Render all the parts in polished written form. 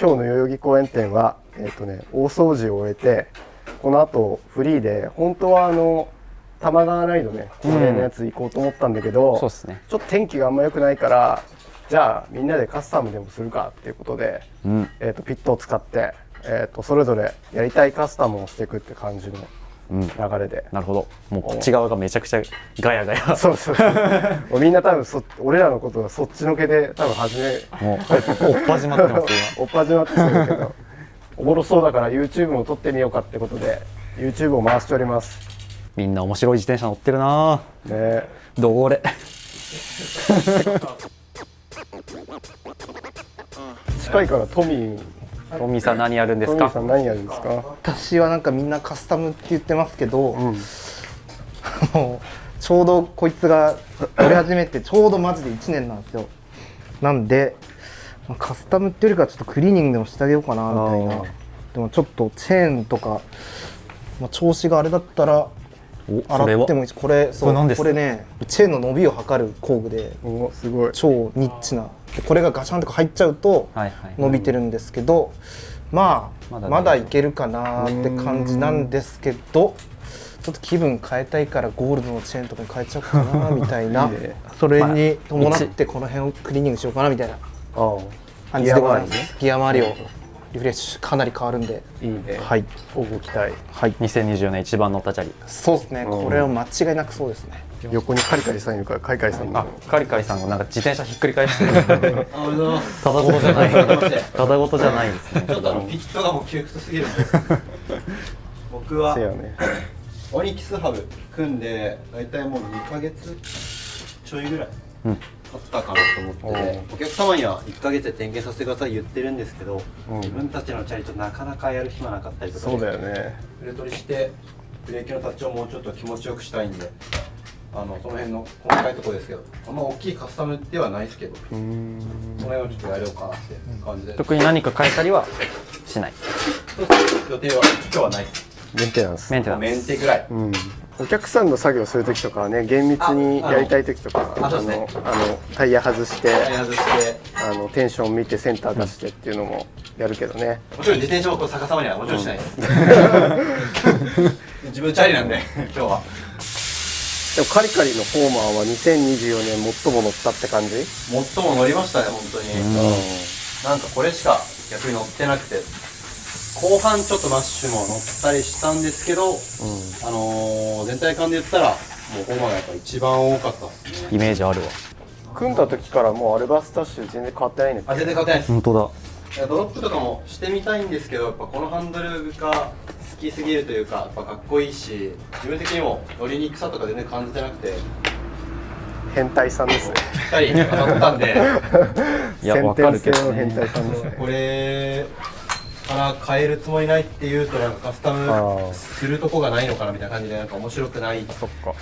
今日の代々木公園店は大掃除を終えて、この後フリーで本当は多摩川ライドね、恒例のやつ行こうと思ったんだけど、そうですね、ちょっと天気があんま良くないから、じゃあみんなでカスタムでもするかっていうことで、ピットを使って、それぞれやりたいカスタムをしていくって感じの流れで、なるほど。もうこっち側がめちゃくちゃガヤガヤ。そうみんな多分俺らのことがそっちのけで多分もうおっ始まってますおっ始まってるけど、おもろそうだから YouTube も撮ってみようかってことで YouTube を回しております。みんな面白い自転車乗ってるなね。どれ近いからトミーさん何やるんですか？トミーさん何やるんですか？私はなんかみんなカスタムって言ってますけど、もうちょうどこいつが乗り始めてちょうどマジで1年なんですよ。なんでカスタムっていうよりかはちょっとクリーニングでもしてあげようかなみたいな。でもちょっとチェーンとか、調子があれだったら洗ってもいいし、これねチェーンの伸びを測る工具で、すごい超ニッチな。これがガシャンとか入っちゃうと伸びてるんですけど、まだいけるかなって感じなんですけど、ちょっと気分変えたいからゴールドのチェーンとかに変えちゃおうかなみたいなそれに伴ってこの辺をクリーニングしようかなみたいな感じでございます。ギア周りをリフレッシュかなり変わるんでいいね。はい、ご期待。はい、2024年一番乗ったチャリ。そうですね、これは間違いなくそうですね。横にカリカリさんいるから、カリカリさんカリカリさんがなんか自転車ひっくり返してるただごとじゃないただごとじゃないですね。ちょっとピットがもう窮屈すぎるんで僕はオニキスハブ組んで大体もう2ヶ月ちょいぐらい経ったかなと思ってて、お客様には1ヶ月で点検させてください言ってるんですけど、自分たちのチャリとなかなかやる暇なかったりとか、そうだよね。フレ取りしてブレーキのタッチをもうちょっと気持ちよくしたいんで、その辺の細かいところですけど、あんま大きいカスタムではないですけど、その辺をちょっとやろうかなって感じで。特に何か変えたりはしない。予定は今日はないです。メンテナンス。メンテぐらい。お客さんの作業する時とかはね、厳密にやりたい時とか、タイヤ外してテンション見てセンター出してっていうのもやるけどね。もちろん自転車を逆さまにはもちろんしないです。自分チャリなんで今日は。でもカリカリのフォーマーは2024年最も乗ったって感じ？最も乗りましたね、本当に。なんかこれしか逆に乗ってなくて、後半ちょっとマッシュも乗ったりしたんですけど、全体感で言ったらもうフォーマーがやっぱ一番多かったですね。イメージあるわ。組んだ時からもうアルバスタッシュ全然変わってないね。全然変わってないです。本当だ。ドロップとかもしてみたいんですけど、やっぱこのハンドルが好きすぎるというか、やっぱかっこいいし、自分的にも乗りにくさとか全然感じてなくて、変態さんですね。ぴったり当たったんでいや、わかるけど変態さんですね。これから変えるつもりないっていうと、なんかカスタムするとこがないのかなみたいな感じで、なんか面白くない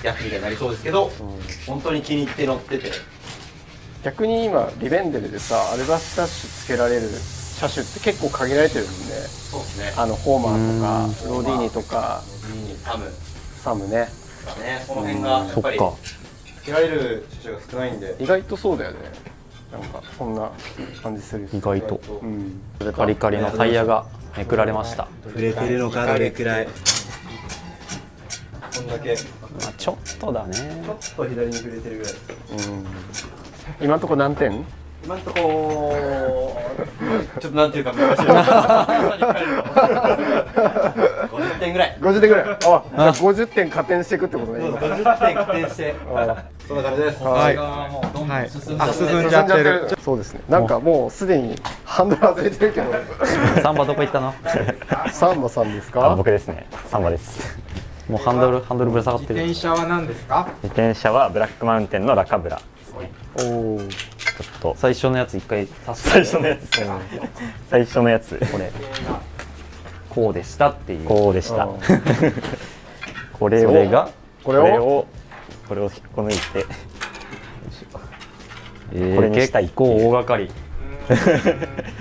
やつみたいになりそうですけど、本当に気に入って乗ってて。逆に今リベンデルでさ、アルバスタッシュつけられる車種って結構限られてるもんね。そうですね。フォーマーとかロディーニとかサムね。その辺がやっぱりつけられる車種が少ないんで。意外とそうだよね。なんかそんな感じする。意外と。カリカリのタイヤがめくられました。触れてるのかどれくらい。こんだけ。ちょっとだね。ちょっと左に触れてるぐらい。今のとこ何点？今のとこちょっとなんていうか難しいな。50点ぐらい。50点ぐらい。あ、じゃあ50点加点していくってことね。50点加点して。そんな感じです。はい。もうどんどん進んじゃってる。そうですね。なんかもうすでにハンドル外れてるけど。サンバどこ行ったの？サンバさんですか？僕ですね。サンバです。もうハンドルぶら下がってる。自転車は何ですか？自転車はブラックマウンテンのラカブラ。おお。ちょっと最初のやつ一回最初のやつ。最初のやつ。これこうでしたっていう。こうでした。これを引っこ抜いて。これにしたい。結構大掛かり。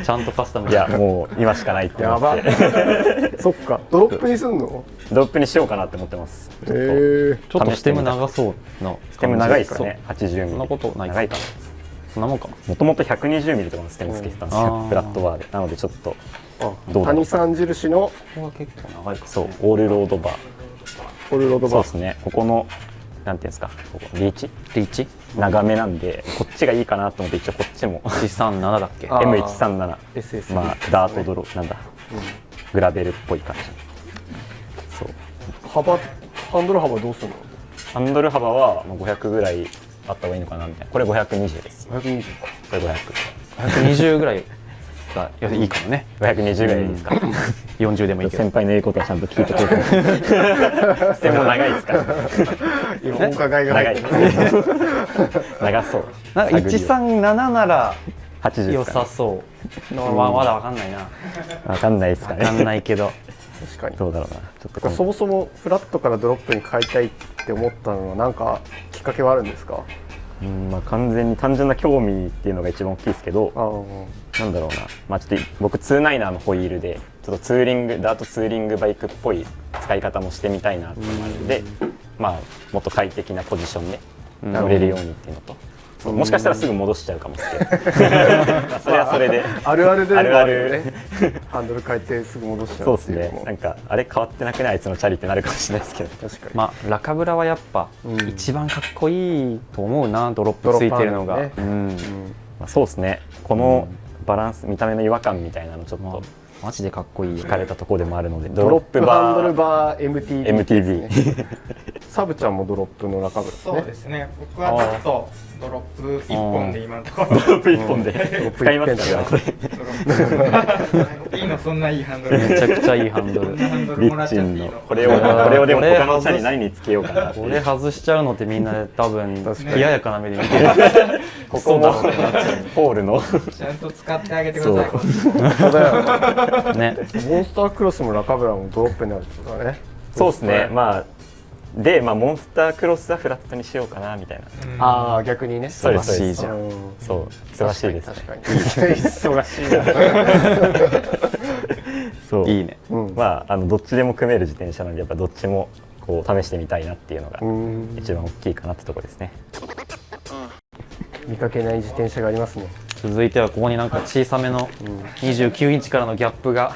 ちゃんとカスタム。いやもう今しかないって思って。そっか。ドロップにすんの？ドロップにしようかなって思ってます。ちょっとステム長そうな。ステム長いですかね。80ミリ。そんなことない。長いかな。そんなもんか。もともと120ミリとかのステムつけてたんですよ、フラットバーで。なのでちょっとどうだろう。谷さん印のここは結構長いか、ね。そう、オールロードバー。オールロードバー。そうですね。ここのなんていうんですか、ここリーチ長めなんで、こっちがいいかなと思って一応こっちも137だっけ。M137、 SS まあダートドロなんだ、グラベルっぽい感じ。そう。ハンドル幅どうするの？ハンドル幅はまあ500ぐらいあった方がいいのかなみたいな。これ520です。520か。これ500。120ぐらいがいいかもね。520ぐらいいいですか。 40でもいいけど。先輩の言うことはちゃんと聞いてくれて。ステムも長いですから。今お伺いが長い。入って長そう。なんか137なら80良ですかね。さそうのはまだわかんないな。わかんないですかわかんね。ないけど。確かに。どうだろうな。ちょっとそもそもフラットからドロップに変えたいって思ったのは何かきっかけはあるんですか？まあ完全に単純な興味っていうのが一番大きいですけど、あなんだろうな、まあちょっと僕2ナイナーのホイールでちょっとダートツーリングバイクっぽい使い方もしてみたいなっていうのがあるんで、まあもっと快適なポジションで乗れるようにっていうのと、もしかしたらすぐ戻しちゃうかもですけど、それはそれであるあるでもあるあるね。ハンドル変えてすぐ戻しちゃそううですっていうのも。ね。なんかあれ変わってなくないあいつのチャリってなるかもしれないですけど、確かに。まあラカブラはやっぱうん一番かっこいいと思うな、ドロップついてるのが。ドロップあるうん。まあそうですね。このバランス、見た目の違和感みたいなのちょっとマジでかっこいいよ惹。かれたところでもあるので、ドロップハンドルババー MTB ーですね。 MTB サブちゃんもドロップの中身ですね。そうですね。僕はちょっとドロップ一本で今のところ。ドロップ1本で使いますかこれ。いいの、そんないいハンドル。めちゃくちゃいいハンドル。ハンドルリもらっちゃっていいの。ッチンのこれをでも他のチャリ何につけようかなっていう。これ外しちゃうのってみんな多分確かに冷ややかな目で見てる。ここもポールのちゃんと使ってあげてください。本当だよね。ね。モンスタークロスもラカブラもドロップになるってことだね。そうですね。まあモンスタークロスはフラットにしようかなみたいな。ああ、逆にね。そうですそうです忙しいじゃん。そう忙しいですね。確かに。忙しいな。そういいね。まあどっちでも組める自転車なんでやっぱどっちもこう試してみたいなっていうのが一番大きいかなってところですね。見かけない自転車がありますね。続いてはここになんか小さめの29インチからのギャップが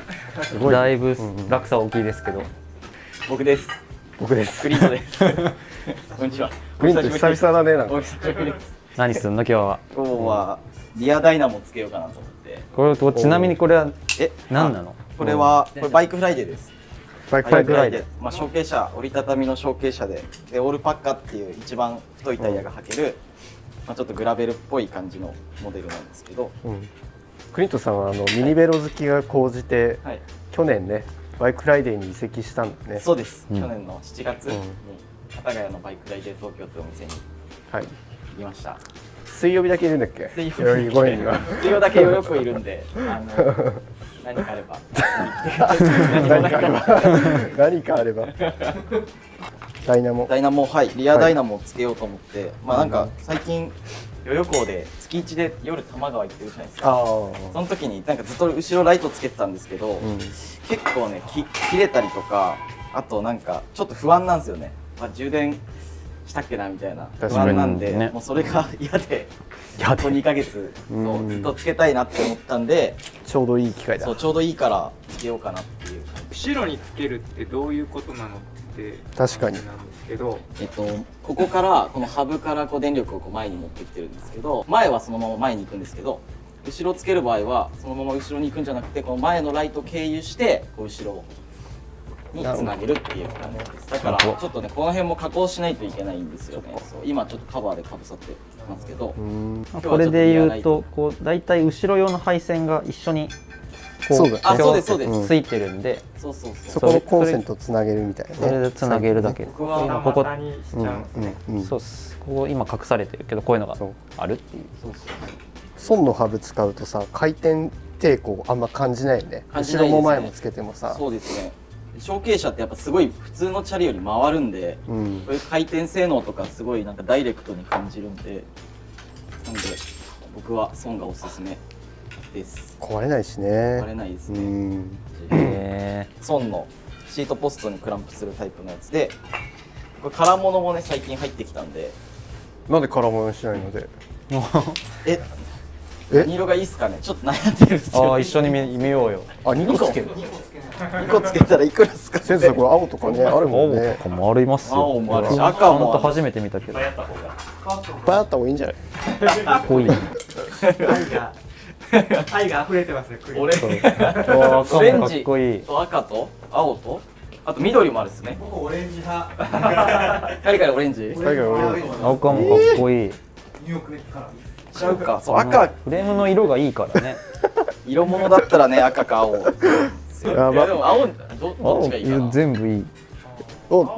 だいぶ落差大きいですけど。僕です。僕です。クリントです。こんにちは。グリーンと久々だね、なんか。お久しぶりです。何すんの今日は。今日はリアダイナモつけようかなと思って。これちなみにこれはえ、何なの？これはバイクフライデーです。バイクライダー。デー。まあ小径車、折りたたみの小径車で、オールパッカっていう一番太いタイヤが履ける、まあちょっとグラベルっぽい感じのモデルなんですけど、クリントさんはミニベロ好きが高じて、はい。去年ね、バイクライデーに移籍したんだね。そうです。去年の7月に幡ヶ谷のバイクフライデー東京ってお店にはい。行きました。水曜日だけいるんだっけ？水曜日代々木公園には。水曜だけよくいるんで、何かあれば。何かあれば。何かあれば。ダイナモ。ダイナモ、はい、リアダイナモをつけようと思って、まあなんか最近代々木港で月1で夜多摩川行ってるじゃないですか。ああ。その時になんかずっと後ろライトつけてたんですけど、結構ね切れたりとか、あとなんかちょっと不安なんですよね。まあ、充電したっけなみたいな不確かに安なんで、ねもうそれが嫌でここ2ヶ月そうずっとつけたいなって思ったんで、ちょうどいい機会だそう。ちょうどいいからつけようかなっていう。後ろにつけるってどういうことなのって確かになんですけど、ここからこのハブからこう電力をこう前に持ってきてるんですけど、前はそのまま前に行くんですけど、後ろつける場合はそのまま後ろに行くんじゃなくて、この前のライトを経由してこう後ろにつなげるっていう感じです。だからちょっとねこの辺も加工しないといけないんですよね。そう今ちょっとカバーでかぶさってますけど、これで言うとこうだいたい後ろ用の配線が一緒にこそうだねあそうですそうです、ついてるんで、そうそうそうそこのコンセントつなげるみたいなね。それでつなげるだけ。僕は今ここ股にしちゃうんですね。そうっす。ここ今隠されてるけどこういうのがそうあるっていう。そうそう損のハブ使うとさ、回転抵抗あんま感じないよね。感じないですね後ろも前もつけてもさ。そうですね。小径車ってやっぱすごい普通のチャリより回るんで、うん。こういう回転性能とかすごいなんかダイレクトに感じるんで、なんで僕はソンがおすすめです。壊れないしね。割れないですうね。ん。へソンのシートポストにクランプするタイプのやつで、これ空物もね最近入ってきたんで、なんで空物にしないので。何色がいいっすかね。ちょっと悩んでるんですよ。一緒に見ようよ。あ、2個つける。 2個つけたらいくらっすかね。先生これ青とかねあるもんね。青とかもありますよ。青もあるし、赤ほんともある。初めて見たけど。いっぱいあった方がいいんじゃない？かっこいい。愛が溢れてますね。オレ赤もかっこいい。と赤と青とあと緑もあるっすね。僕オレンジ派。カリカリオレンジ。海外俺赤もかっこいい。ニューヨークメッツから。ちゃうか。そう赤フレームの色がいいからね。色物だったらね赤か青。いややばでも青どっちがいいかな。全部いい。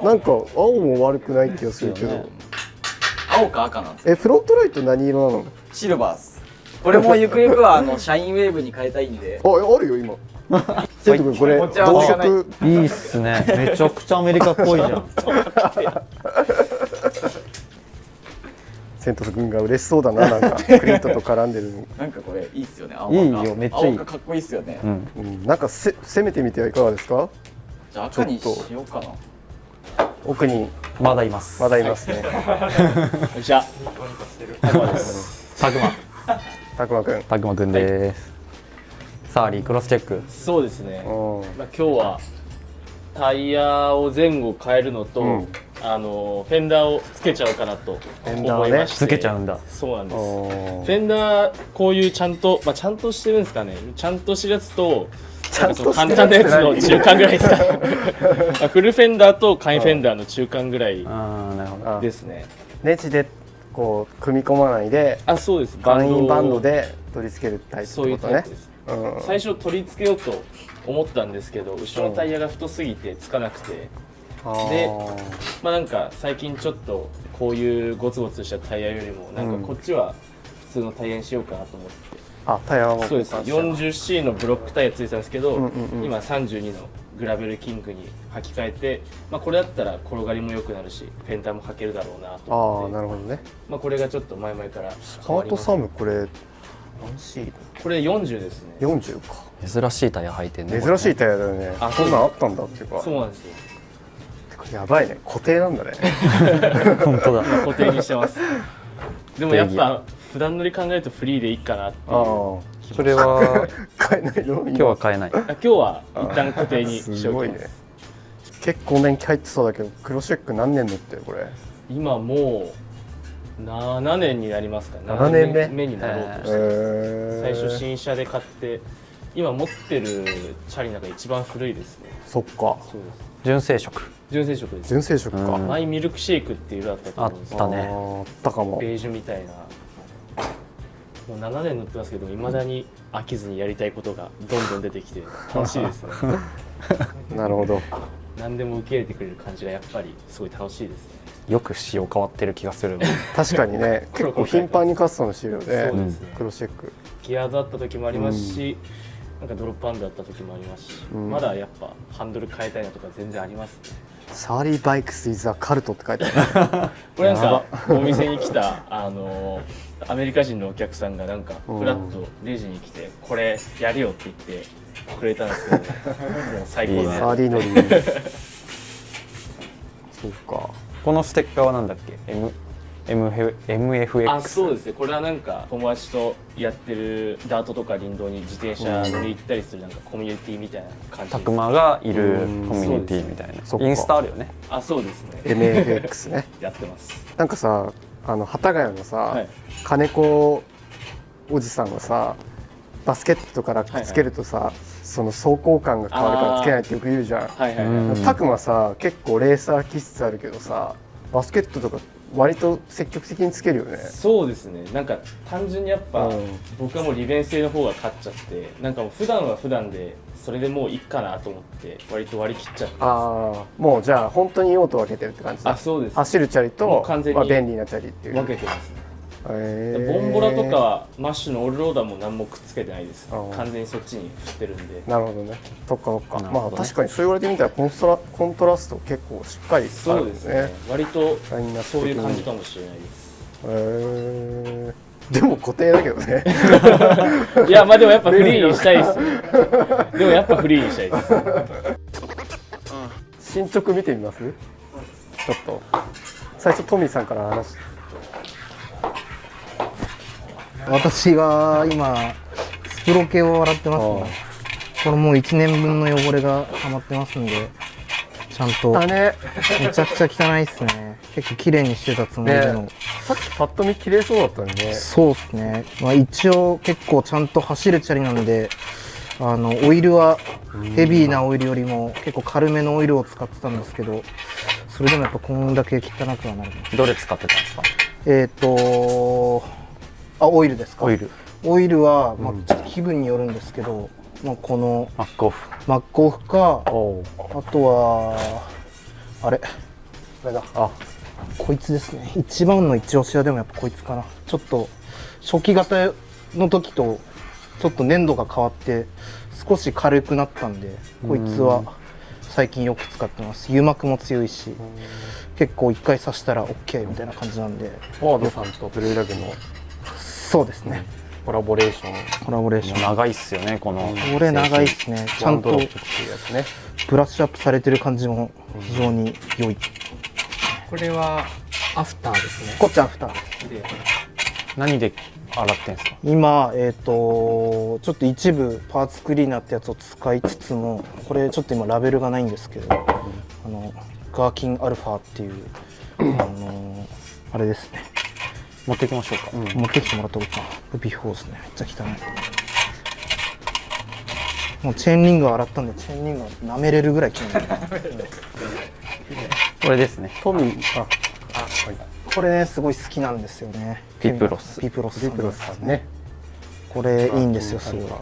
なんか青も悪くない気がするけど。青か赤なんですよ。フロントライト何色なの？シルバーっす。これもゆくゆくはシャインウェーブに変えたいんで。あるよ今。生徒君これ持ち合わせがない同色いいっすね。めちゃくちゃアメリカっぽいじゃん。セントス君が嬉しそうだな、なんかクリントと絡んでるの。なんかこれいいっすよね。青いい赤よめっちゃいい青赤かっこいいっすよね。なんか攻めてみてはいかがですか？じゃあ赤にしようかな。よ奥にまだいます。まだいますね。っしゃ。たくま。たくまくん。たくまくんです。サーリークロスチェック。そうですね、うんまあ、今日はタイヤを前後変えるのと、うんフェンダーをつけちゃおうかなとフェンダーね思いまして、つけちゃうんだ。そうなんです。おフェンダーこういうちゃんと、ちゃんとしてるんですかね。ちゃんとしてるやつとちゃんとしてるやつ簡単なやつの中間ぐらいですかまあフルフェンダーと簡易フェンダーの中間ぐらいなるほど。ですね。ネジでこう組み込まないであ、そうです。簡易バンをドで取り付けるタイプってそういうことねタイプです。うん最初取り付けようと思ったんですけど、後ろのタイヤが太すぎてつかなくて、でなんか最近ちょっとこういうゴツゴツしたタイヤよりもなんかこっちは普通のタイヤにしようかなと思って、タイヤはそうです。40C のブロックタイヤついてたんですけど、うんうんうん今32のグラベルキングに履き替えて、これだったら転がりも良くなるしフェンダーも履けるだろうなと思って、なるほどね。これがちょっと前々からスパ変わります。ートサムこれ何 C？これ40ですね。 40か。珍しいタイヤ履いてんね。珍しいタイヤだよね。あそんなんあったんだっていうか。そうなんですよ。やばいね。固定なんだね。本当だ。固定にしてます。でもやっぱ普段乗り考えるとフリーでいいかなっていう。それは買えないの？今日は買えない。今日は一旦固定にしすごいねようと思います。。結構年季入ってそうだけど、クロシェック何年乗ってるこれ？今もう7年になりますかね。 7年目目になろうとして、最初新新車で買って今持ってるチャリの中で一番古いですね。そっか。そうです。純正色。純正色です。純正色か。マイミルクシェイクっていう色だったとあ思うんですよ。ったね。あったかも。ベージュみたいな。もう7年乗ってますけど、未だに飽きずにやりたいことがどんどん出てきて楽しいですね。なるほど。何でも受け入れてくれる感じがやっぱりすごい楽しいですね。よく仕様変わってる気がする。確かにね、結構頻繁にカスタムしてるよね。そうですね。クロシェック。ギアードあった時もありますし、なんかドロップアンドあった時もありますし、まだやっぱハンドル変えたいなとか全然ありますね。サーリーバイクスイズアカルトって書いてある。これなんかお店に来たアメリカ人のお客さんがなんかフラッとレジに来てこれやるよって言ってくれたんですけど、もう最高ですね。サーリー乗り。そうか。このステッカーはなんだっけ？ MFX。あ、そうですね。これはなんか友達とやってるダートとか林道に自転車乗り行ったりするなんかコミュニティみたいな感じです。たくまがいるコミュニティみたいな。そうですねインスタあるよね。あ、そうですね。 MFX ね。やってます。なんかさ、幡ヶ谷のさ、はい金子おじさんがさ、バスケットとかラックつけるとさ、その走行感が変わるからつけないってよく言うじゃん。はいはいはい。たくまさ、結構レーサー気質あるけどさ、バスケットとか割と積極的につけるよね。そうですね。なんか単純にやっぱ、うん僕はもう利便性の方が勝っちゃって、なんかもう普段は普段でそれでもういいかなと思って割と割り切っちゃって。ああ、もうじゃあ本当に用途分けてるって感じだ。あ、そうです。走るチャリもとう完全に便利なチャリっていう。分けてますね。ボボンボラとかはマッシュのオールローダーも何もくっつけてないです。あー完全にそっちに振ってるんで。なるほどね。そっかそっか。なるほどねまあ確かにそう言われてみたらコントラスト結構しっかりあるそうんですね。割とラインナップそういう感じ的にかもしれないです。でも固定だけどね。いや、まあでもやっぱフリーにしたいですよ。でもやっぱフリーにしたいです。進捗見てみます？ちょっと最初トミーさんから話。私は今スプロ系を洗ってますね。これもう1年分の汚れが溜まってますんで、ちゃんとめちゃくちゃ汚いっすね。結構綺麗にしてたつもりの、さっきパッと見綺麗そうだったんでね。そうっすね。まあ、一応結構ちゃんと走るチャリなんで、オイルはヘビーなオイルよりも結構軽めのオイルを使ってたんですけど、それでもやっぱこんだけ汚くはなる。どれ使ってたんですか？オイルですか？オイルは、まあ、ちょっと気分によるんですけど、まあ、このマックオフか、あとはあれだ、こいつですね。一番の一押しはでもやっぱこいつかな。ちょっと初期型の時とちょっと粘度が変わって少し軽くなったんで、こいつは最近よく使ってます。油膜も強いし、結構一回刺したら OK みたいな感じなんで。フォードさんとブルーラグのそうですね、コラボレーション。長いっすよね、この。これ長いっすね。ちゃんとワンドロップっていうやつね。ブラッシュアップされてる感じも非常に良い。これはアフターですね。こっちアフターです。何で洗ってんすか？今ちょっと一部パーツクリーナーってやつを使いつつも、これちょっと今ラベルがないんですけど、ガーキンアルファっていうあれですね。持ってきましょうか。持ってきてもらったことかな。ビフォーですね。めっちゃ汚い。もうチェーンリングを洗ったんで、チェーンリングを舐めれるぐらい汚い。これですね。トミー、これね、すごい好きなんですよね。ピプロスさんね。これいいんですよ、すごい。こ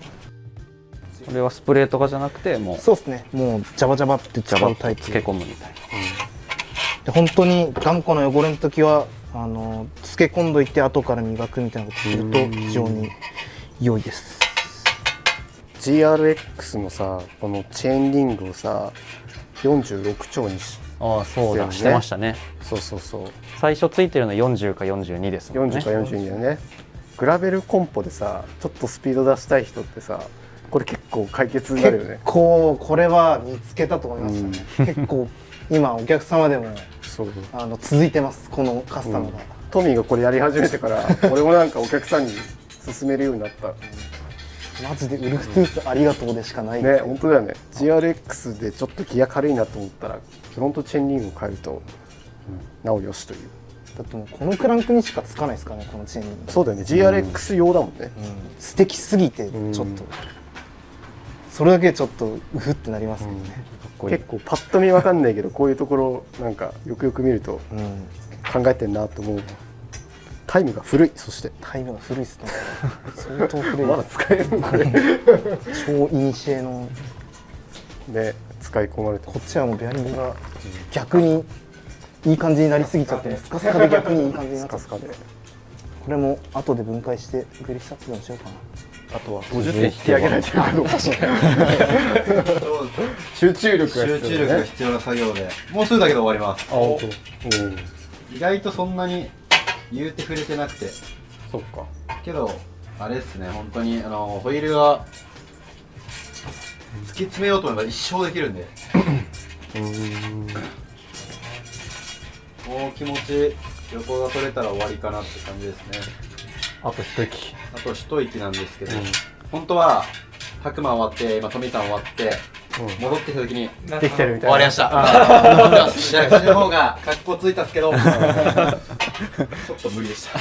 れはスプレーとかじゃなくて、もうそうですね。もうジャバジャバって使うタイプ。漬け込むみたいな。で本当に頑固な汚れの時は漬け込んどいて後から磨くみたいなことすると非常に良いです。 GRX のさ、このチェーンリングをさ46丁にそうだ、してましたね。そう最初ついてるの40か42ですもんね。40か42だよね。グラベルコンポでさ、ちょっとスピード出したい人ってさ、これ結構解決になるよね。結構これは見つけたと思いましたね。結構今お客様でも続いてます、このカスタムが。トミーがこれやり始めてから俺もなんかお客さんに勧めるようになった。マジでウルフトゥースありがとうでしかないね。本当だよね。 GRX でちょっとギア軽いなと思ったらフロントチェーンリングを変えると、なおよしという。だってもうこのクランクにしかつかないですかね、このチェーンリング。そうだよね。 GRX 用だもんね。素敵すぎてちょっと、それだけちょっとうふってなりますけどね。結構パッと見わかんないけど、こういうところなんかよくよく見ると考えてんなと思う。タイムが古い。そしてタイムが古いっすね。相当古い。まだ使えるのこれ。超イニシエのね、使い込まれて。こっちはもうベアリングが逆にいい感じになりすぎちゃって、スカスカで逆にいい感じになっちゃって。これも後で分解してグリス撮影をしようかな。あとは50点引き上げないといけないか。集中力が必要な作業で、もうすぐだけど終わります。意外とそんなに言うて触れてなくて。そっか。けどあれですね、本当にホイールは突き詰めようと思えば一生できるんで。もう気持ち横が取れたら終わりかなって感じですね。あと一息。あと一息なんですけど、本当は白馬終わって今富さん終わって戻ってきた時にできてるみたいな。終わりました。思ってます。じゃあ口の方が格好ついたっすけどちょっと無理でした。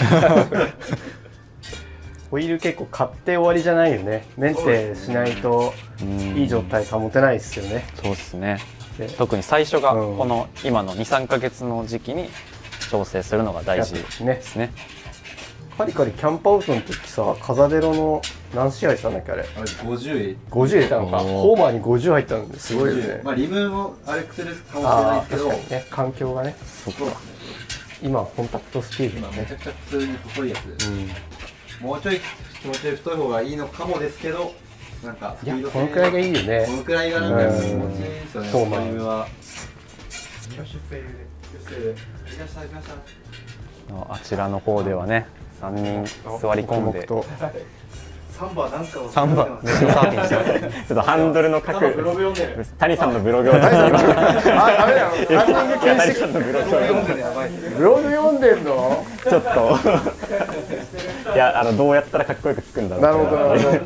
ホイール結構買って終わりじゃないよね。メンテしないといい状態保てないですよね。そうですね。特に最初がこの今の 2,3 ヶ月の時期に調整するのが大事ですね。カリカリキャンプアウトの時さ、カザデロの何試合したんだっけあれ。50入れたのか。ホーマーに50入ったんですごいよね。まあリムもアレックスレスかもしれないですけど、ね、環境がね。今コンタクトスピード今めちゃくちゃ普通に細いやつ。もうちょい気持ちで太い方がいいのかもですけど、なんかスピード性、このくらいがいいよね。このくらいがなんか気持ちいいですよね。ホーマーは。あちらの方ではね、3人座り込んでサンバなんかをサンバネットサーフィンしてます。ちょっとハンドルの角ブログ読んでる。谷さんのブログをダメだよ。谷さんのブログをブログ読んでんの？ちょっといやどうやったらかっこよくつくんだろうなるほどなるほど。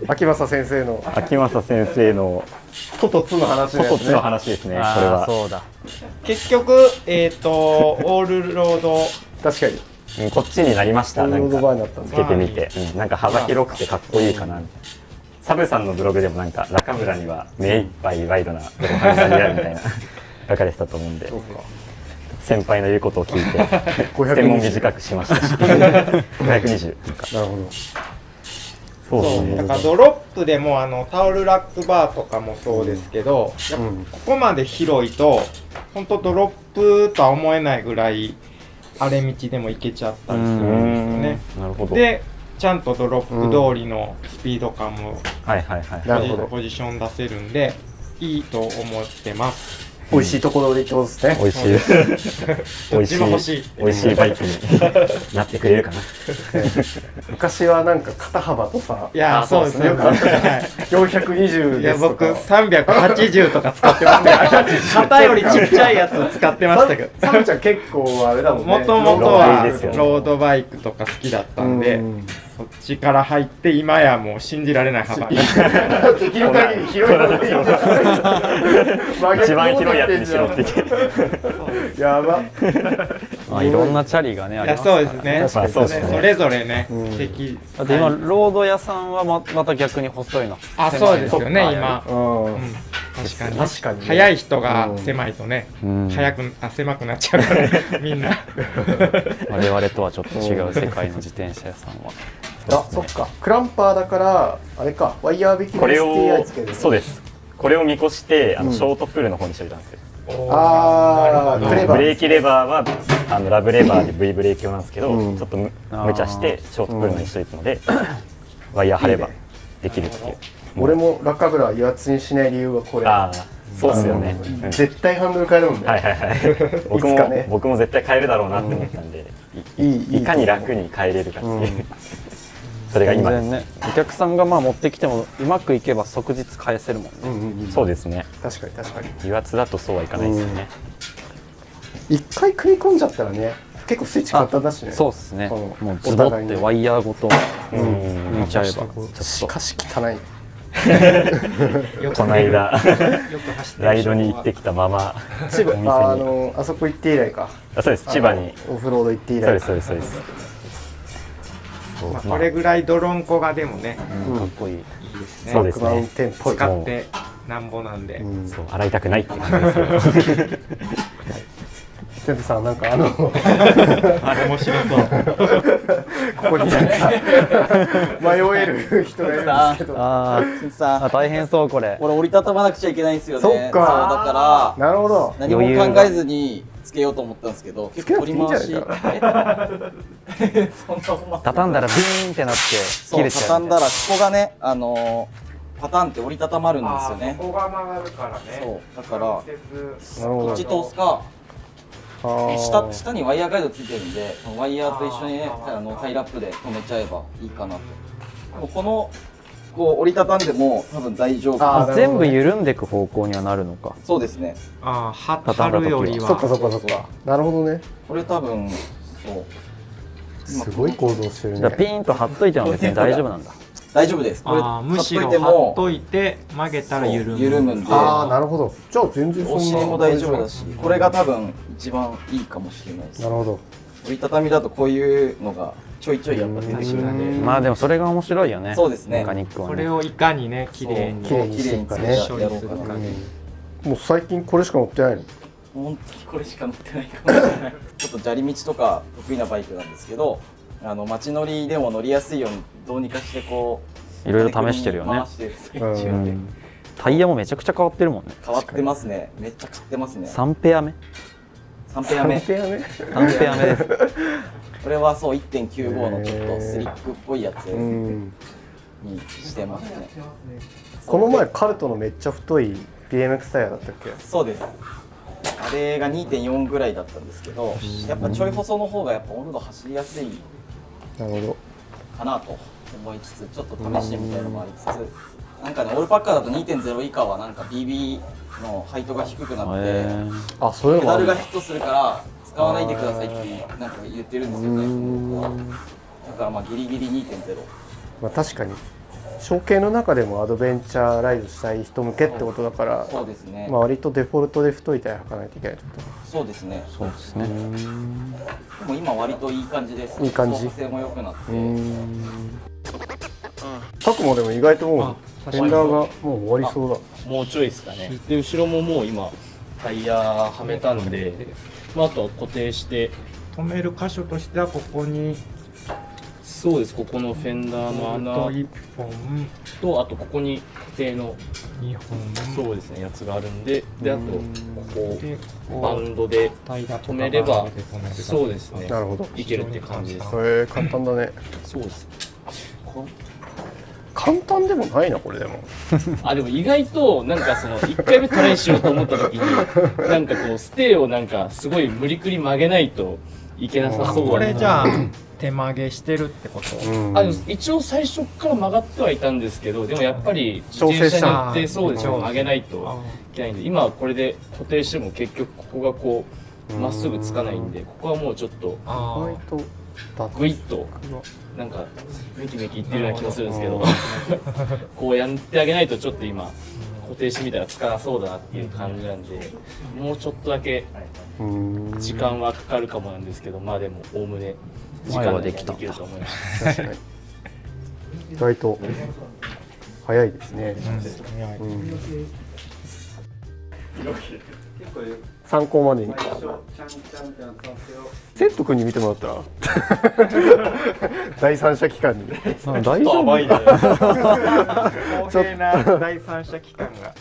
秋正先生の秋正先生のトとツの話のやつね。トとツの話ですね。これはそうだ。結局オールロード確かにこっちになりました。なんオールロードバーになかったんだつけてみて、なんか幅広くてかっこいいかなみたいな。サブさんのブログでもなんか中村には目いっぱいワイドなドロハンが似合うみたいな書かれてたと思うんで、先輩の言うことを聞いて点も短くしましたし520なるほど。そうですね。だからドロップでもタオルラックバーとかもそうですけど、やっぱここまで広いと本当ドロップとは思えないぐらい荒れ道でも行けちゃったりするんですよね。なるほど。でちゃんとドロップ通りのスピード感もはいはいはい。なるほど。ポジション出せるんでいいと思ってます。美味しいところで上手ですね。美味しいです。美味しどっちも欲しいい美味しいバイクになってくれるかな。昔はなんか肩幅とさ、いやそうですね。よくあったじゃない。420いや僕ですとか。380とか使ってましたけど肩よりちっちゃいやつ使ってましたけどサムちゃん結構あれだもんね。もともとはロードバイクですよねロードバイクとか好きだったんで、そっちから入って今やもう信じられない幅にできる限り広いのがいいんだ。一番広いやつにしろって言って。やば。まあいろんなチャリがねあいやりますからそうですね。まあそうですねそれぞれね、敵だって今ロード屋さんはまた逆に細いの。あそうですよね今。うん。確かに確かにね速い人が狭いとね、狭くなっちゃうからねみんな我々とはちょっと違う世界の自転車屋さんは。あ、そっか。クランパーだからあれか。ワイヤー引きのこれ STI をつける。そうです。これを見越してショートプールの方にしておいたんですよ。ああ、クレバー。ブレーキレバーはラブレバーで V ブレーキ用なんですけど、ちょっと無茶してショートプールのにしといたので、ワイヤー張ればできるっていう。俺も落下ブラ油圧にしない理由はこれ。ああ、そうですよね。絶対ハンドル変えるもんね。はいはいはい。僕も絶対変えるだろうなって思ったんで、いかに楽に変えれるかっていう。それが今ですね。お客さんがまあ持ってきてもうまくいけば即日返せるもんね。そうですね。確かに確かに。油圧だとそうはいかないですよね。一回組み込んじゃったらね、結構スイッチ簡単だしね。そうですね。このもうズボってワイヤーごと抜いちゃえば。しかし汚い。この間ライドに行ってきたまま千葉あそこ行って以来か。そうです。千葉にオフロード行って以来。そうですそうですそうです。これぐらいドロンコがでもね、かっこいい。いいですね。そうですね。マウンテンっぽい。使ってなんぼなんで。そう洗いたくないって感じですけど。テントさんなんかあれ面白そう。ここになんか迷える人がいるんですけど。あ大変そうこれ。俺折りたたまなくちゃいけないんですよね。そっか。そうだからなるほど。何も考えずにつけようと思ったんですけど、結構取り回し。畳んだらビーンってなって切れちゃう。畳んだらここがねパタンって折りたたまるんですよね。ここが曲がるからね。そうだからこっち通すか。下にワイヤーガイドついてるんで、ワイヤーと一緒にねタイラップで止めちゃえばいいかなと。でもこのこう折りたたんでも多分大丈夫。全部緩んでいく方向にはなるのか。そうですね。貼るよりは。そっかそっかそっか。なるほどね。これ多分すごい行動してるね。じゃあピーンと貼っといても別に大丈夫なんだ。大丈夫です。これむしろ貼っといて曲げたら緩むんで。ああなるほど。じゃあ全然そんな。お尻も大丈夫だし、これが多分一番いいかもしれないです。なるほど。折りたたみだとこういうのがちょいちょいやっぱ出てくるんで。まあでもそれが面白いよね。そうですね。メカニックはね。これをいかにね綺麗にかね。処理するかね。もう最近これしか乗ってないの。本当にこれしか乗ってないかもしれない。ちょっと砂利道とか得意なバイクなんですけど、街乗りでも乗りやすいようにどうにかしてこう。いろいろ試してるよね。タイヤもめちゃくちゃ変わってるもんね。変わってますね。めっちゃ買ってますね。3ペア目3ペア目。3ペア目です。これはそう 1.95 のちょっとスリックっぽいやつにしてますね。この前カルトのめっちゃ太い BMX タイヤだったっけ？そうです。あれが 2.4 ぐらいだったんですけど、やっぱちょい細の方がやっぱオンロード走りやすいなるほどかなと思いつつ、ちょっと試してみたいのもありつつ、なんかねオールパッカーだと 2.0 以下はなんか BB のハイトが低くなって、そういうペダルがヒットするから使わないでくださいってなんか言ってるんですよね。だからまあギリギリ 2.0。まあ、確かに小径の中でもアドベンチャーライドしたい人向けってことだから、そうですね。まあ、割とデフォルトで太いタイヤ履かないといけないってこそうですね。そうですね。でも今割といい感じです。いい感じ操作性も良くなって。と。タクもでも意外ともうフェンダーがもう終わりそうだ。もうちょいですかね。で後ろももう今タイヤはめたんで、まあ、あとは固定して。止める箇所としてはここにそうです、ここのフェンダーの穴1本と、あとここに固定の2本そうですねやつがあるんで、であとこでこバンドで止めれば、そうですね、なるほど。いけるって感じです。簡単だね。そうです。簡単でもないなこれでも。あ、でも意外となんかその1回目トライしようと思った時になんかこうステーをなんかすごい無理くり曲げないといけなさそうこだな。れじゃあ手曲げしてるってこと？あ、でも一応最初から曲がってはいたんですけど、でもやっぱり自転車によってそうですよ、曲げないといけないんで、今はこれで固定しても結局ここがこうまっすぐつかないんで、ここはもうちょっと意外とグイッとなんかメキメキいってるような気もするんですけどこうやってあげないとちょっと今固定してみたらつかなそうだなっていう感じなんで、もうちょっとだけ時間はかかるかもなんですけど、まあでもおおむね時間内にはできると思います。確かに意外と早いですね。参考までに。セット君に見てもらったら第三者機関に大丈夫？公平な第三者機関が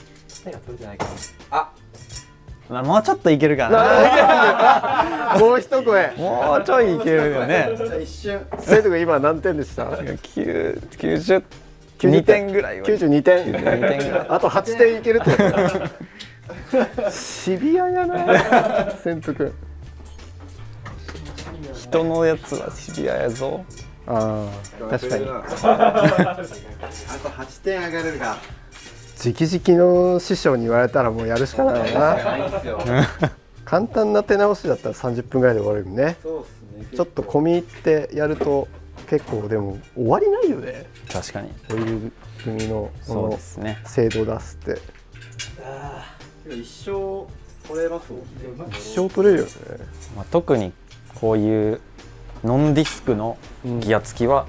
もうちょっといけるかな。もう一声。もうちょいいけるよね。一瞬セット君今何点でした？92点ぐらいは。92点。92点ぐらい。あと8点いけるってシビアやなセント君。人のやつはシビアやぞ。ああ確かに。あと8点上がれるか。直々の師匠に言われたらもうやるしかないな。簡単な手直しだったら30分ぐらいで終わるよね。そうですね。ちょっと込み入ってやると結構でも終わりないよね。確かに。オイル組のこそうのですね。精度出すって一生取れますもんね。一生取れるよね。まあ、特にこういうノンディスクのギア付きは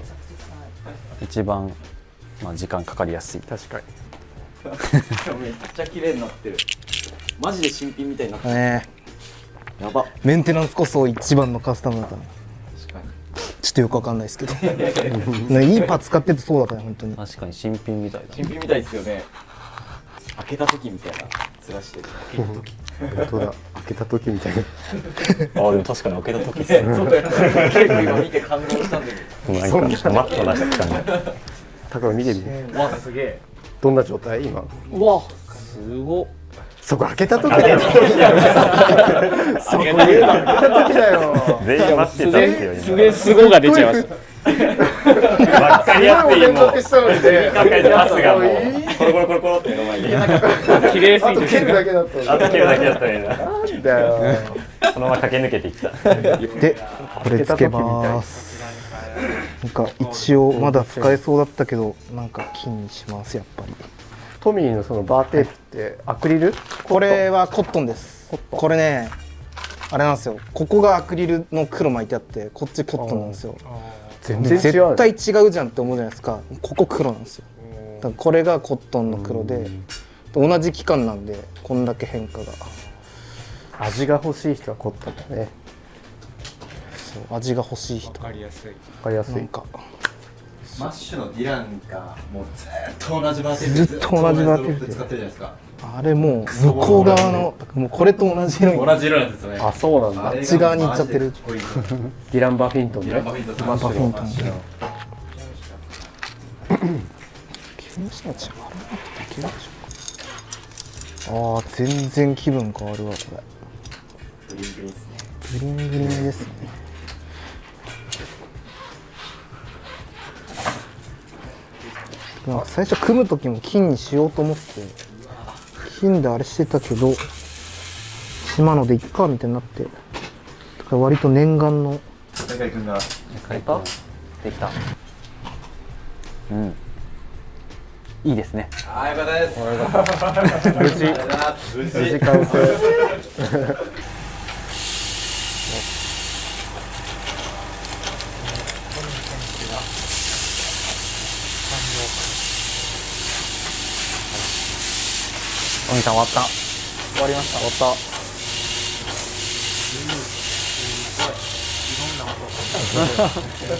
一番、まあ、時間かかりやすい。確かに。めっちゃ綺麗になってる。マジで新品みたいになってる。ねやば。メンテナンスこそ一番のカスタムだから確かに。ちょっとよくわかんないですけどね、いいパー使っててそうだから本当に。確かに新品みたいだ。新品みたいですよね。開けた時みたいな面してる。開けた時。本当だ。開けた時みたいな。あでも確かに開けた時っすそうだよね。結構今見て感動したんだけど。なんかマットな質感が。だから見てみて。わ、すげえ。どんな状態今？うわ、すごっ。そこ開けた時だよ。そこ言うの開けた時だよ。全員待ってたんですよすげえすごが出ちゃいました。今。わかりやすいもう。したのにね。パスがもうコロコロコロコロって目の前に。綺麗すぎて。蹴るだけだった。あと切るだけだったみたいな。なんだよ。そのまま駆け抜けていった。でこれつけます。なんか一応まだ使えそうだったけどなんか金にしますやっぱり。トミーのそのバーテープってアクリル？これはコットンです。これねあれなんですよ。ここがアクリルの黒巻いてあってこっちコットンなんですよ。全然違う。絶対違うじゃんって思うじゃないですか。ここ黒なんですよ。だからこれがコットンの黒で同じ期間なんでこんだけ変化が。味が欲しい人はコットンだね。そう味が欲しい人。わかりやすい。わかりやすい。なんかマッシュのディランがもうずっと同じバーテープずっと同じバーテープで使ってるじゃないですか。あれもう向こう側のもうこれと同じ色に同じ色なんですよね。あ、そうなんだ。あっち側に行っちゃってる。ディラン・バフィントンね。ディラン・バフィントンとバフィントンマッシュの気にしなちゃ悪なくていけるでしょ。ああ全然気分変わるわこれ。ブリンブリンですね。ブリンブリンですね。なんか最初組む時も金にしようと思って金であれしてたけどシマノでいっかみたいになってだから割と念願の中井君が書いた？できた。いいですね。あーよかったです。無事無無事完成。お兄さん終わった。終わりました。終わっ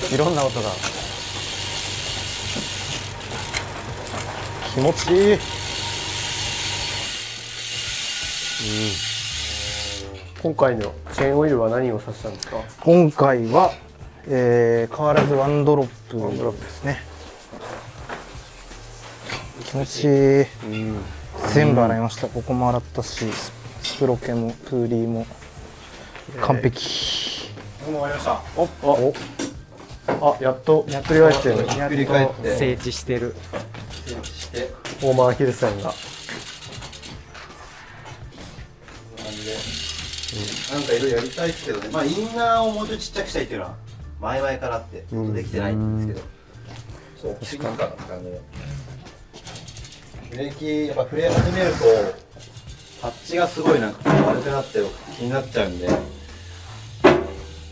た。いろんな音が。気持ちいい。今回のチェーンオイルは何を指したんですか？今回は、変わらずワンドロップですね。気持ちいい。全部洗いました。ここも洗ったし、スプロケもプーリーも完璧。もう終わりました。あ、やっとひっくり返してる。ひっくり返って整地してる。整地してオーマーヒルさんが。こんな感じで、なんかいろいろやりたいですけどね。まあインナーをもうちょっとちっちゃくしたいっていうのは前々からあってちょっとできてないんですけど、そう大きくかなって感じで。ブレーキやっぱ触れ始めるとタッチがすごいなんか悪くなって気になっちゃうんで、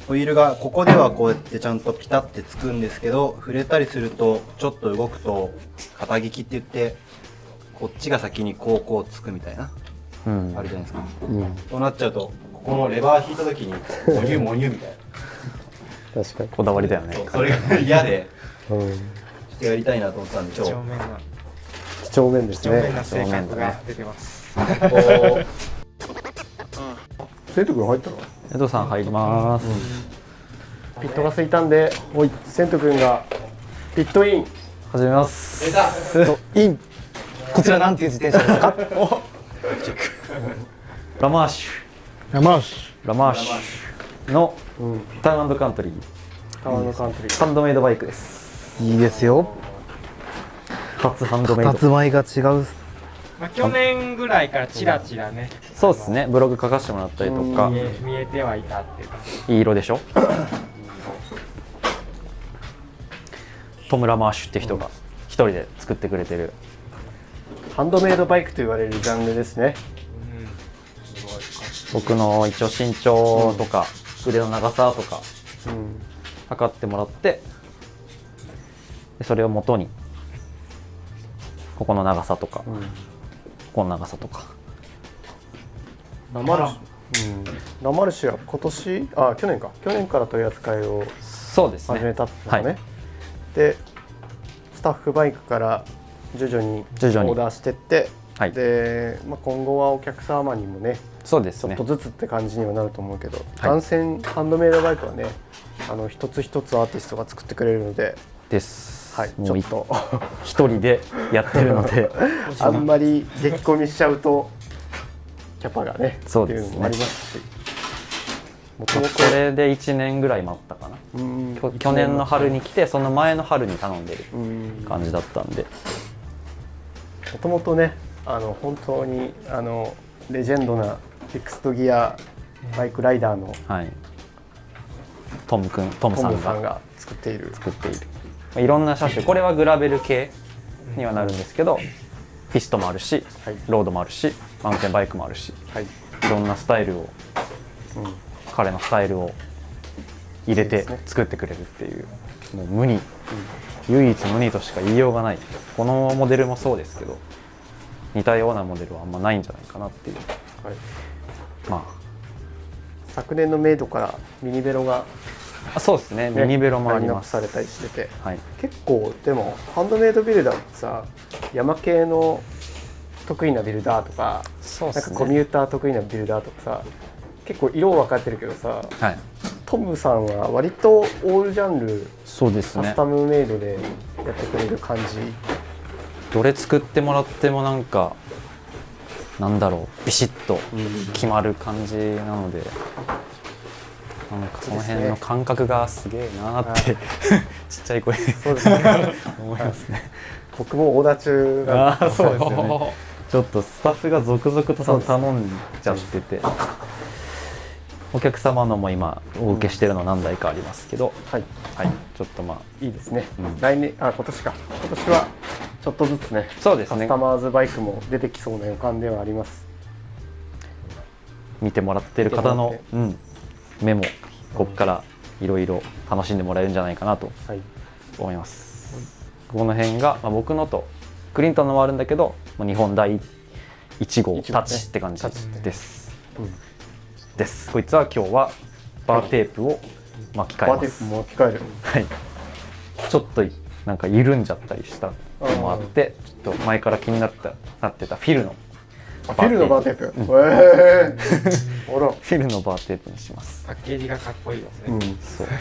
ホイールがここではこうやってちゃんとピタってつくんですけど、触れたりするとちょっと動くと肩聞きって言ってこっちが先にこうつくみたいな、あるじゃないですか、そうなっちゃうとここのレバー引いた時にモニュみたいな確かにこだわりだよね。それが嫌でうん、ちょっとやりたいなと思ったんで今日正面な几帳面ですね。性格が出てます。こ生徒君入ったの？江戸さん入ります。ピットが空いたんで、おい、生徒君がピットイン。始めます。イン。こちらなんていう自転車ですか？ラマーシ山梨。ュ。ラマーシュのターン&カントリー。川のカントリー。ハンドメイドバイクです。いいですよ。初ハンドメイド。発売が違う。まあ去年ぐらいからチラチラね、そうですね。ブログ書かせてもらったりとか、見えてはいたっていうか。いい色でしょ。トム・ラマーシュって人が一人で作ってくれてる。ハンドメイドバイクと言われるジャンルですね。僕の一応身長とか腕の長さとかうん、測ってもらって、でそれを元にここの長さとか、ここの長さとか。ラマルシュ、ラマルシュは今年、去年から取り扱いをそうですね。始めたってのね、はいでスタッフバイクから徐々にオ徐々にーダーしてって、はいで、今後はお客様にもねそうですねちょっと。ずつって感じにはなると思うけど、はい単線ハンドメイドバイクはね一つ一つアーティストが作ってくれるので、です。はい、もうちょっと一人でやってるのであんまり激込みしちゃうとキャパがねそうですねっていうのもありますし、もとこもとれで1年ぐらい待ったかな。去年の春に来て、その前の春に頼んでる感じだったんで。もともとね本当にレジェンドなフィクストギアバイクライダーのはい。トムさトムさんがんが作っている作っている。いろんな車種、これはグラベル系にはなるんですけど、ピストもあるし、はいロードもあるし、マウンテンバイクもあるし、はい、いろんなスタイルを、彼のスタイルを入れて作ってくれるっていう、もう唯一無二としか言いようがない。このモデルもそうですけど、似たようなモデルはあんまないんじゃないかなっていう。はい、ま昨年のメイドからミニベロが、あ、そうですね。ミニベロもありラインナッます。プされたりしてて、はい。結構でもハンドメイドビルダーってさ、山系の得意なビルダーとか、そうですね。なんかコミューター得意なビルダーとかさ、結構色分かってるけどさ、はい。トムさんは割とオールジャンルそうですねカス。タムメイドでやってくれる感じ。どれ作ってもらってもなんかなんだろうビシッと決まる感じなので、なんかその辺の感覚がすげえなーってちっちゃい声でそうですね。思いますね。僕もオーダー中なんでそうですよね。ちょっとスタッフが続々と頼んじゃってて、お客様のも今お受けしてるの何台かありますけど、はいはい、ちょっとまあいいですね、うん来年今年か今年はちょっとずつねそうですねカスタマーズバイクも出てきそうな予感ではあります。見てもらってる方の見て、目もここからいろいろ楽しんでもらえるんじゃないかなとはい思います。この辺が、まあ、僕のとクリントンのもあるんだけど、まあ日本第1号タッチって感じです。ですこいつは今日はバーテープを巻き替えバーテープます。も置き換える。はい、ちょっとなんか緩んじゃったりしたのもあってちょっと前から気になってたフィルのフィルのバーテープ。あら。フィルのバーテープにします。パッケージがかっこいいですね。うん。そうフ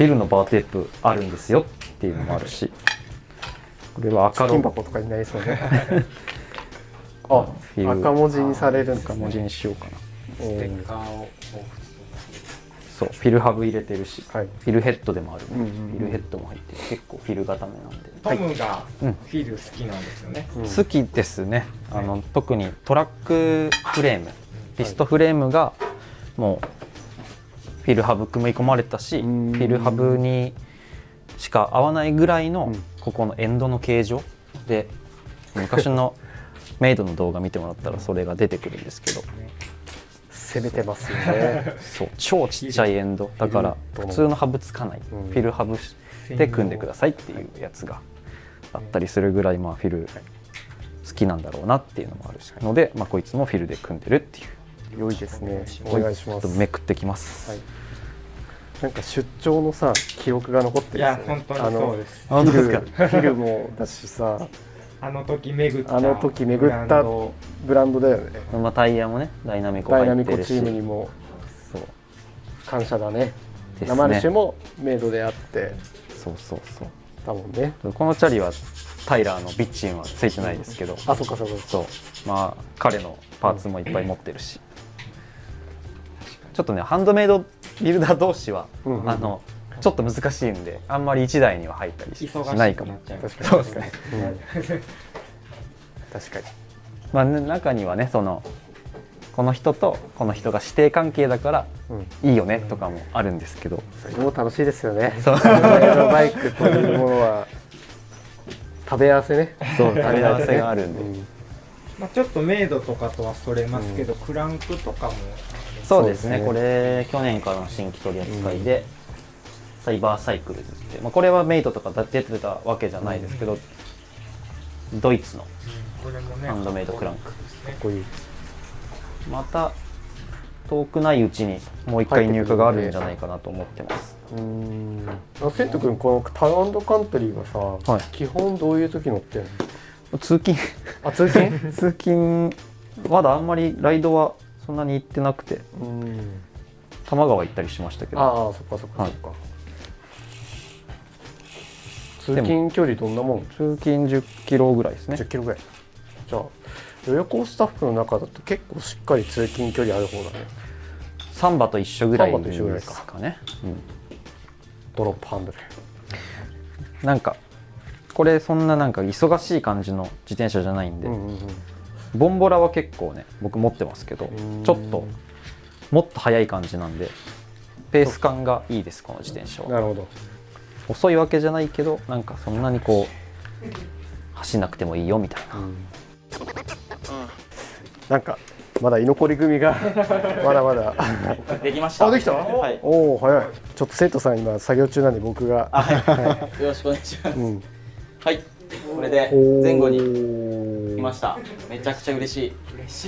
ィルのバーテープあるんですよっていうのもあるし、これは赤金ロ箱とかになりそうね。フィル赤文字にされるんですね。赤文字にしようかな。ステッカーをそうフィルハブ入れてるし、はいフィルヘッドでもある、うんうんうんフィルヘッドも入ってる、結構フィル固めなんで、トムがうんフィル好きなんですよね。好きですね。特にトラックフレームピストフレームがもうフィルハブ組み込まれたし、フんィルハブにしか合わないぐらいのうんここのエンドの形状で、昔のメイドの動画見てもらったらそれが出てくるんですけど、攻めてますよね。そう超ちっちゃいエンドだから普通のハブつかない、うんフィルハブで組んでくださいっていうやつがあったりするぐらい、まあフィル好きなんだろうなっていうのもあるので、まあ、こいつもフィルで組んでるっていう。良いですね。お願いします。ちょっとめくってきます。はい。なんか出張のさ記憶が残ってるんいや本当にそうです。本当ですか。フィルもだしさ、あの時巡ったあの時巡ったブランドだよね。まあ、タイヤもねダイナミコダイナ入ってるし、ミコチームにもそう感謝だね。です生ルシェね。もメイドであってそうそうそう。だもんね。このチャリはタイラーのビッチンはついてないですけど、あ、そっかそっか。そうまあ彼のパーツもいっぱい持ってるし、ちょっとねハンドメイドビルダー同士は、うんうんちょっと難しいんであんまり1台には入ったりしないかも。確かにそうですね。確かに。まあね、中にはねこの人とこの人が師弟関係だからいいよねとかもあるんですけど、それも楽しいですよね。そうメイドバイクというものは食べ合わせね。そう食べ合わせがあるんで、うんまあちょっとメイドとかとはそれますけど、クランクとかもそうですね。そうですねこれ去年からの新規取り扱いで、サイバーサイクルズって、まあ、これはメイドとか出てたわけじゃないですけど、ドイツのこれもねハンドメイドクランク、かっこいい。また遠くないうちにもう一回入荷があるんじゃないかなと思ってます。セント君このタウンカントリーはさ、はい基本どういう時乗ってんの？通勤あ、通勤？通勤まだあんまりライドはそんなに行ってなくて、多摩川行ったりしましたけど、ああ、そっかそっかはいそっか。通勤距離どんなもん通勤10キロぐらいですね。 ？10キロぐらい。じゃあ予約スタッフの中だと結構しっかり通勤距離ある方だね。サンバと一緒ぐらいサンバと一緒ぐらでいかすかね。ドロップハンドル。なんかこれそんななんか忙しい感じの自転車じゃないんで、ボンボラは結構ね僕持ってますけど、ちょっともっと速い感じなんでペース感がいいですこの自転車は。なるほど。遅いわけじゃないけどなんかそんなにこう走んなくてもいいよみたいな。なんかまだ居残り組がまだまだできました。あ、できた？はい。おお、早い。ちょっと生徒さん今作業中なんで僕がよろしくお願いします。うんはい。これで前後に来ました。めちゃくちゃ嬉しい。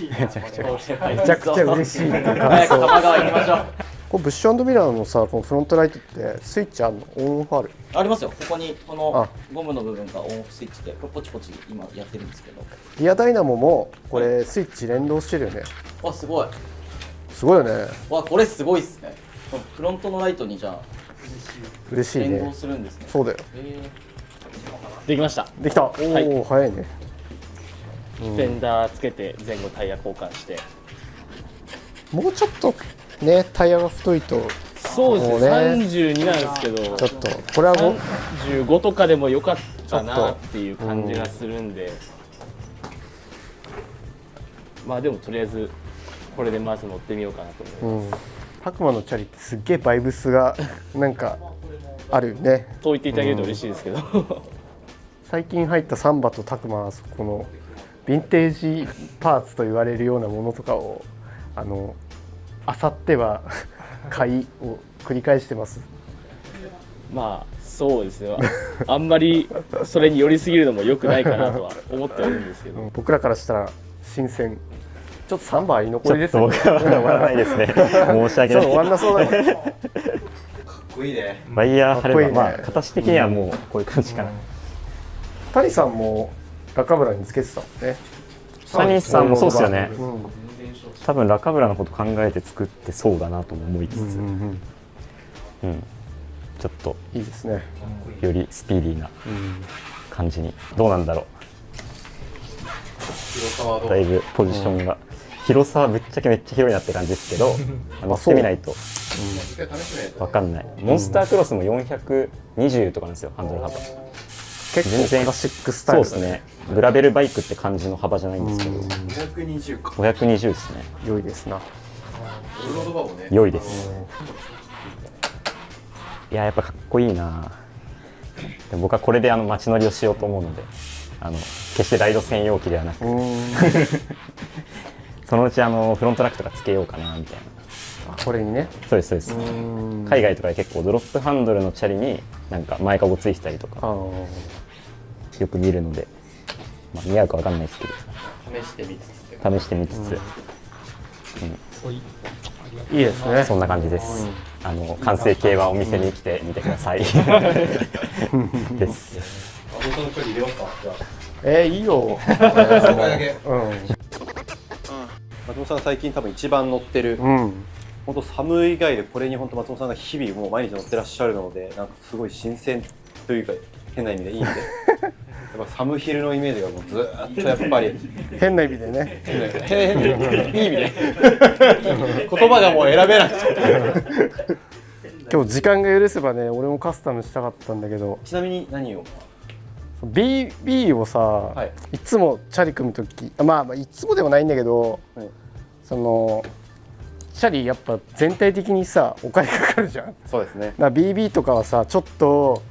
めちゃくちゃめちゃくちゃ嬉しいっていう感早く多想。摩川行きましょう。これブッシュ&ミラーのさ、このフロントライトってスイッチあるの？オンオフある？ありますよ。ここにこのあゴムの部分がオンオフスイッチで、これポチポチ今やってるんですけど。リアダイナモもこれスイッチ連動してるよね。わ、すごい。すごいよね。わ、これすごいっすね。フロントのライトにじゃあ嬉しい連動ね。するんですね。そうだよ。できました。できた。おお、早いね。フェンダーつけて前後タイヤ交換して。もうちょっとね、タイヤが太いとそうですね。もうね32なんですけど、ちょっとこれはもう35とかでも良かったなっていう感じがするんで、まあでもとりあえずこれでまず乗ってみようかなと思います。タクマのチャリってすっげえバイブスがなんかあるよね。そう言っていただけると嬉しいですけど、最近入ったサンバとタクマはそこのヴィンテージパーツと言われるようなものとかを漁っては買いを繰り返してます。まあそうですね、あんまりそれに寄りすぎるのも良くないかなとは思ってはいるんですけど、僕らからしたら新鮮。ちょっとサンバは居残りですちょっと僕は終わらないですね。申し訳ない。終わんなそうだね。かっこいいね。バイヤー貼れば、かっこいいねまあ形的にはもうこういう感じかな。谷さんもラカブラにつけてたもんね。谷さんもそうっすよね。うん多分ラカブラのこと考えて作ってそうだなとも思いつつ、ちょっといいですね。よりスピーディーな感じに、どうなんだろう。だいぶポジションが、広さはぶっちゃけめっちゃ広いなって感じですけど、乗ってみないと分かんない。モンスタークロスも420とかなんですよ、ハンドル幅。結構全然クラシックスタイルだね。そうですね。グラベルバイクって感じの幅じゃないんですけど、 520か。 520ですね。良いですな。オフロードバーもね。良いです。いや、やっぱかっこいいな。でも僕はこれで街乗りをしようと思うので、決してライド専用機ではなく、そのうちフロントラックとかつけようかなみたいな。これにね。そうですそうです。海外とかで結構ドロップハンドルのチャリになんか前かごついてたりとかよく見るので、まあ、似合うかわかんないですけど、試してみつつ。試してみつつ、いいですね。そんな感じです。完成形はお店に来てみてください。です。松本さんの距離入れようか。じゃあいいよ。3回だけ。うん。松本さんが最近多分一番乗ってる。うん。本当寒い以外でこれに本当松本さんが日々もう毎日乗ってらっしゃるので、なんかすごい新鮮というか変な意味でいいんで。やっぱサムヒルのイメージがもうずーっとやっぱり変な意味でね。いい意味で言葉がもう選べなくて。今日時間が許せばね、俺もカスタムしたかったんだけど、ちなみに何を？ BB をさ、いつもチャリ組むとき、まあいつもでもないんだけど、そのチャリやっぱ全体的にさお金かかるじゃん。そうですね。だから BB とかはさちょっと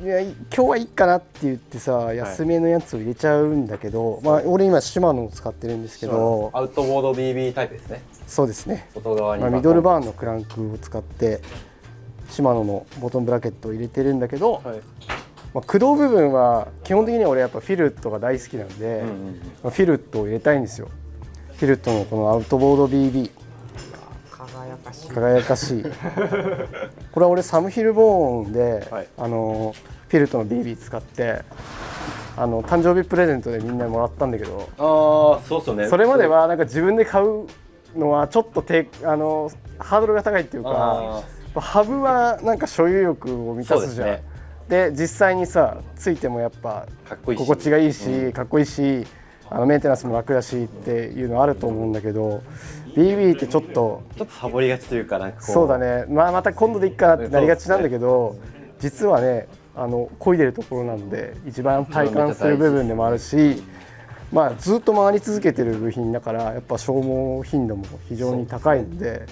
いや今日はいいかなって言ってさ安めのやつを入れちゃうんだけど、まあ俺今シマノを使ってるんですけど、アウトボード BB タイプですね。そうですね。外側にミドルバーンのクランクを使ってシマノのボトムブラケットを入れてるんだけど、まあ、駆動部分は基本的には俺やっぱフィルットが大好きなんで、まあ、フィルットを入れたいんですよ。フィルットのこのアウトボード BB、 輝かしいこれは俺サムヒルボーンで、フィルットの BB 使って誕生日プレゼントでみんなにもらったんだけど、そうっすよね。それまではなんか自分で買うのはちょっとハードルが高いっていうか、ハブはなんか所有欲を満たすじゃん。で実際にさついてもやっぱ心地がいいし、かっこいいし、メンテナンスも楽だしっていうのあると思うんだけど、 BB ってちょっとサボりがちというか、なんかこうそうだね、また今度でいいかなってなりがちなんだけど、実はね漕いでるところなので一番体感する部分でもあるし、まあずっと回り続けてる部品だからやっぱ消耗頻度も非常に高いので、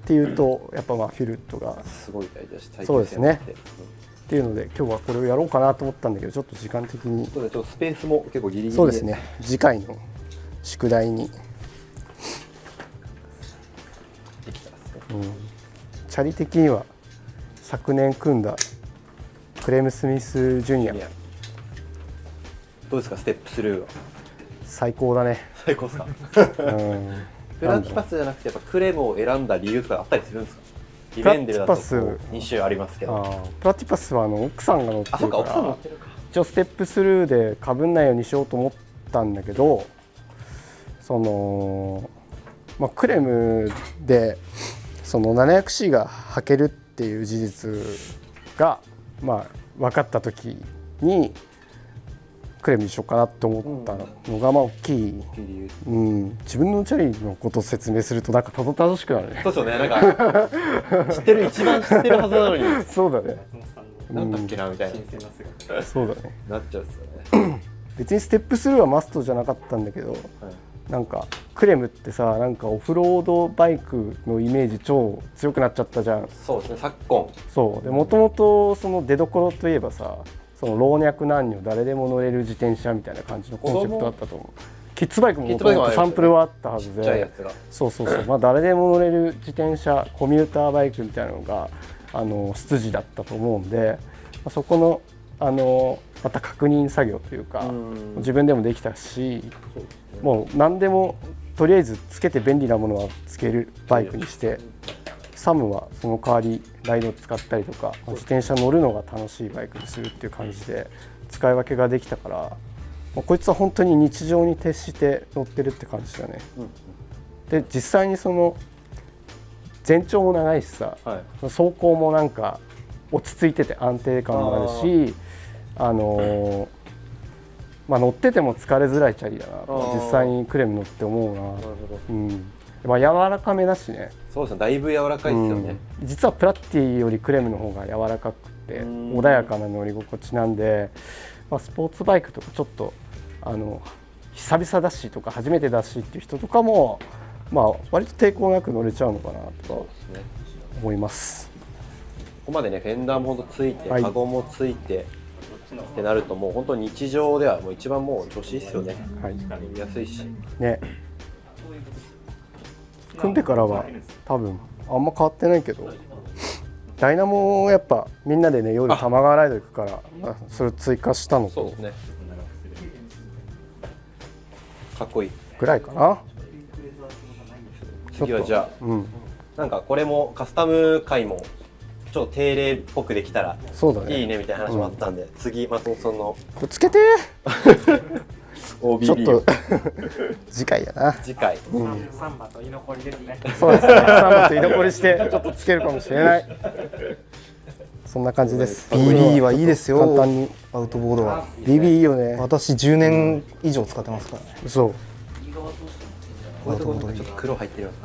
っていうとやっぱまあフィルットがすごい大事だし、そうですね。っていうので今日はこれをやろうかなと思ったんだけど、ちょっと時間的にちょっとスペースも結構ギリギリで、そうですね、次回の宿題にできたらですね。チャリ的には昨年組んだクレーム・スミス・ジュニアどうですか、ステップスルーは最高だね。最高ですか。プラティパスじゃなくてやっぱクレムを選んだ理由とかあったりするんですか。リベンデルだと2種ありますけど、プラティパスは奥さんが乗ってるか奥さん乗らってるか。一応ステップスルーでかぶんないようにしようと思ったんだけど、まあ、クレムで700C が履けるっていう事実が、まあ、分かった時にクレムにしようかなと思ったのがまあ大きい、自分のチャリのことを説明するとなんかたどたどしくなるね。そうですよね、なんか一番知ってるはずなのにそうだね、なんだっけなみたいな、そうだね、なっちゃうんですよね。別にステップスルーはマストじゃなかったんだけど、なんかクレムってさ、なんかオフロードバイクのイメージ超強くなっちゃったじゃん。そうですね、昨今。そうで、もともとその出所といえばさ、その老若男女誰でも乗れる自転車みたいな感じのコンセプトだったと思う。キッズバイクももともとサンプルはあったはずで、ちっちゃいやつが。そうそうそう、まあ誰でも乗れる自転車、コミューターバイクみたいなのが出自だったと思うんで、まあ、そこのまた確認作業というか、自分でもできたし、もう何でもとりあえずつけて便利なものはつけるバイクにして、サムはその代わりライドを使ったりとか、自転車乗るのが楽しいバイクにするっていう感じで使い分けができたから、こいつは本当に日常に徹して乗ってるって感じだね。で実際にその全長も長いしさ、走行もなんか落ち着いてて安定感もあるし、まあ、乗ってても疲れづらいチャリだな、実際にクレム乗って思うな。まあ、柔らかめだしね。そうですね、だいぶ柔らかいですよね。実はプラッティよりクレムの方が柔らかくて穏やかな乗り心地なんで、まあ、スポーツバイクとかちょっと久々だしとか初めてだしっていう人とかも、まあ、割と抵抗なく乗れちゃうのかなと思います。ここまでね、フェンダーもほんとついて、カゴもついてってなると、もう本当に日常ではもう一番もう調子いいですよね。乗りやすいしね。組んでからは多分あんま変わってないけど、ダイナモやっぱみんなでね、夜玉川ライド行くから、まあ、それを追加したのと、ね、かっこいいぐらいかな。次はじゃあ、なんかこれもカスタム回もちょっと定例っぽくできたらいいねみたいな話もあったんで、次松本さんのぶつけてOBB ちょっと次回やな。次回、サンバと居残りですね。そうですね、サンバと居残りしてちょっとつけるかもしれない。そんな感じです。 BB はいいですよ。簡単にアウトボードは BB いいよね。私10年以上使ってますからね。そう、こういうところとかちょっと黒入ってるのが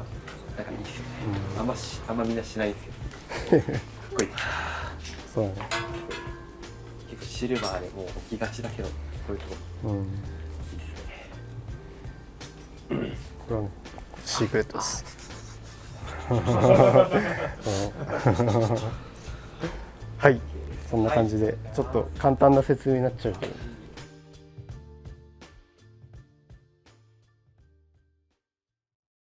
なんかいいですよね。あんまみんなしないですけどかっこいい。そうだね。結構シルバーでもう置きがちだけど、こういうところいいですね。これはね、シークレットです。はい、そんな感じでちょっと簡単な説明になっちゃうけど、